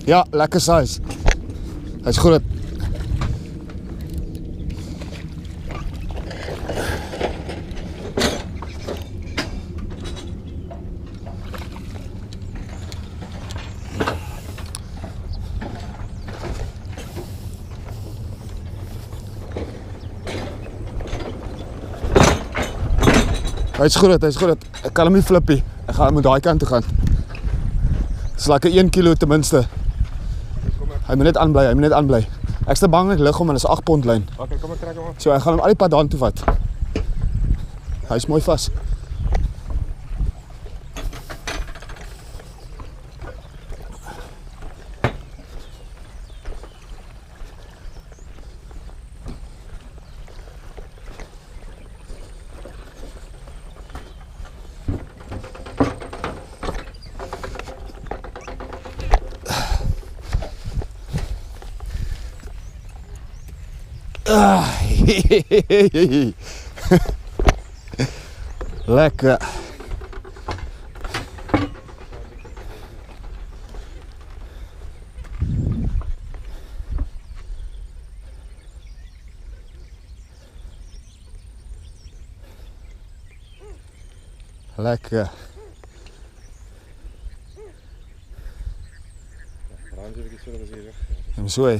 Ja, lekker size. Hy's groot. Hy's groot. Ek kan hom nie flippie. Ek gaan met daai kant toe gaan. Dis lekker 1 kilo ten minste. Hy moet net aanbly. Ek's te bang ek lig hom en is 8 pond lyn. Okay, kom ek trek hom af. So ek gaan hom al die pad daan toe vat. Hy's mooi vas. Lekker. Lekker. Raam jy bietjie so dat as jy weg. En so. Ja.